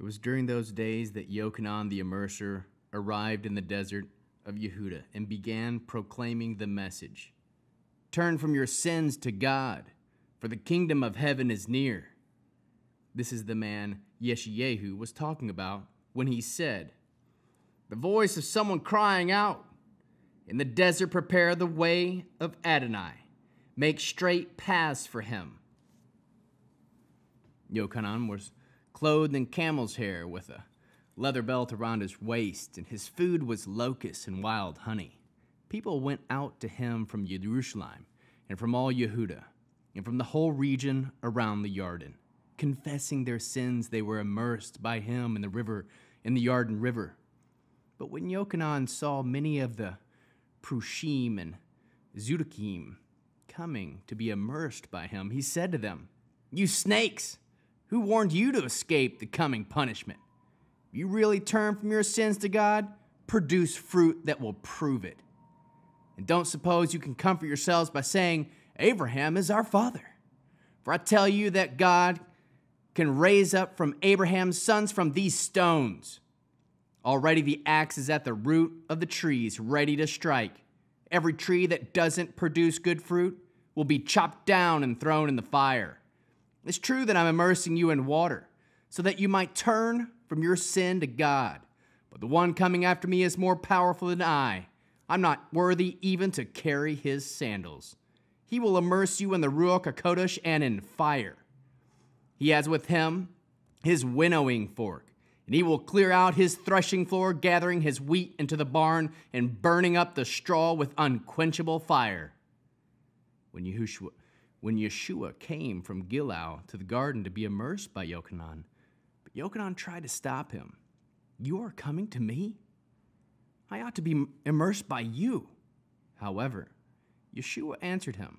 It was during those days that Yochanan the Immerser arrived in the desert of Yehuda and began proclaiming the message. Turn from your sins to God, for the kingdom of heaven is near. This is the man Yeshayahu was talking about when he said, the voice of someone crying out, in the desert prepare the way of Adonai, make straight paths for him. Yochanan was clothed in camel's hair with a leather belt around his waist, and his food was locusts and wild honey. People went out to him from Jerusalem and from all Yehuda and from the whole region around the Yarden. Confessing their sins, they were immersed by him in the Yarden River. But when Yochanan saw many of the Prushim and Zudakim coming to be immersed by him, he said to them, you snakes, who warned you to escape the coming punishment? If you really turn from your sins to God, produce fruit that will prove it. And don't suppose you can comfort yourselves by saying, Abraham is our father. For I tell you that God can raise up from Abraham's sons from these stones. Already the axe is at the root of the trees, ready to strike. Every tree that doesn't produce good fruit will be chopped down and thrown in the fire. It's true that I'm immersing you in water, so that you might turn from your sin to God. But the one coming after me is more powerful than I. I'm not worthy even to carry his sandals. He will immerse you in the Ruach HaKodesh and in fire. He has with him his winnowing fork, and he will clear out his threshing floor, gathering his wheat into the barn and burning up the straw with unquenchable fire. When Yeshua came from Gilgal to the garden to be immersed by Yochanan, but Yochanan tried to stop him. You are coming to me? I ought to be immersed by you. However, Yeshua answered him,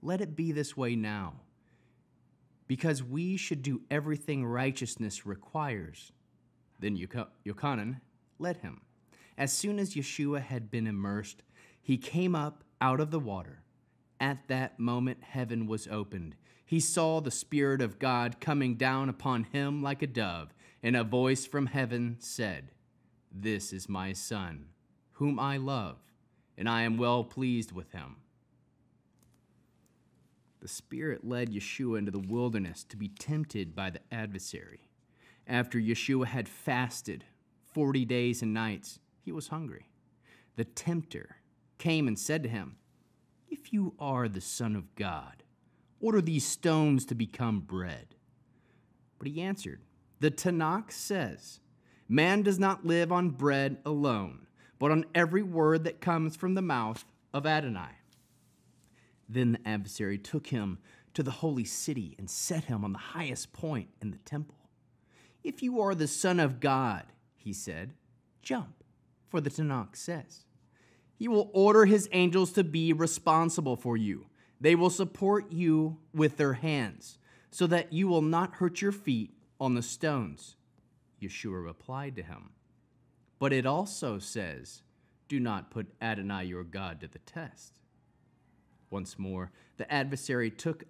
let it be this way now, because we should do everything righteousness requires. Then Yochanan led him. As soon as Yeshua had been immersed, he came up out of the water. At that moment, heaven was opened. He saw the Spirit of God coming down upon him like a dove, and a voice from heaven said, this is my Son, whom I love, and I am well pleased with him. The Spirit led Yeshua into the wilderness to be tempted by the adversary. After Yeshua had fasted 40 days and nights, he was hungry. The tempter came and said to him, if you are the Son of God, order these stones to become bread. But he answered, the Tanakh says, man does not live on bread alone, but on every word that comes from the mouth of Adonai. Then the adversary took him to the holy city and set him on the highest point in the temple. If you are the Son of God, he said, jump, for the Tanakh says, he will order his angels to be responsible for you. They will support you with their hands, so that you will not hurt your feet on the stones. Yeshua replied to him, but it also says, do not put Adonai your God to the test. Once more, the adversary took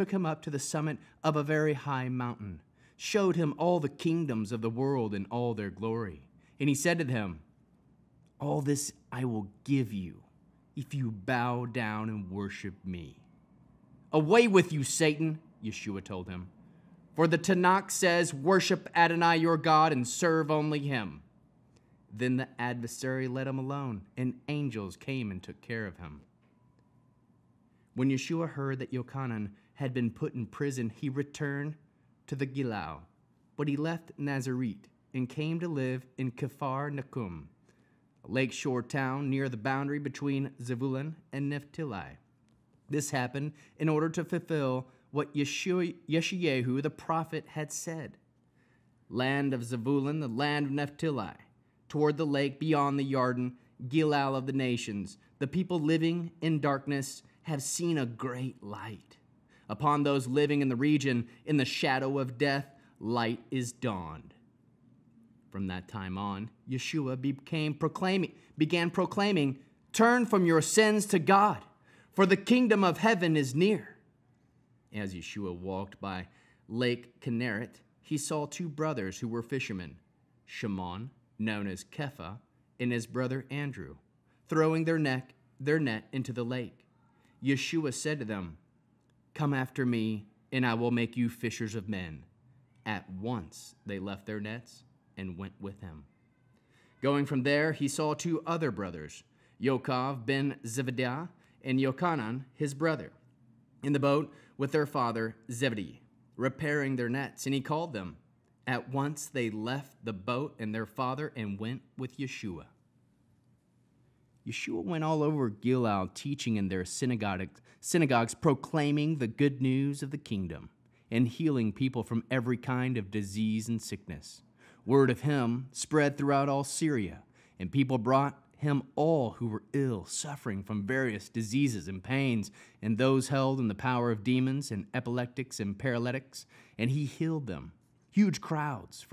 him up to the summit of a very high mountain, showed him all the kingdoms of the world in all their glory. And he said to them, all this I will give you if you bow down and worship me. Away with you, Satan, Yeshua told him. For the Tanakh says, worship Adonai your God and serve only him. Then the adversary let him alone, and angels came and took care of him. When Yeshua heard that Yochanan had been put in prison, he returned to the Gilgal, but he left Nazareth and came to live in Kephar Nahum, a lakeshore town near the boundary between Zebulun and Naphtali. This happened in order to fulfill what Yeshayahu the prophet had said. Land of Zebulun, the land of Naphtali, toward the lake beyond the Yarden, Gilgal of the nations, the people living in darkness have seen a great light. Upon those living in the region in the shadow of death, light is dawned. From that time on, Yeshua began proclaiming, turn from your sins to God, for the kingdom of heaven is near. As Yeshua walked by Lake Kinneret, he saw two brothers who were fishermen, Shimon, known as Kepha, and his brother Andrew, throwing their net into the lake. Yeshua said to them, "Come after me, and I will make you fishers of men." At once they left their nets and went with him. Going from there, he saw two other brothers, Yaakov ben Zebediah and Yochanan, his brother, in the boat with their father Zebedee, repairing their nets, and he called them. At once they left the boat and their father and went with Yeshua. Yeshua went all over Gilgal, teaching in their synagogues, proclaiming the good news of the kingdom, and healing people from every kind of disease and sickness. Word of him spread throughout all Syria, and people brought him all who were ill, suffering from various diseases and pains, and those held in the power of demons, and epileptics and paralytics, and he healed them. Huge crowds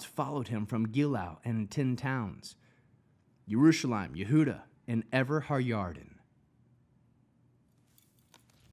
followed him from Gilgal and 10 towns, Jerusalem, Yehuda, and ever Haryardin.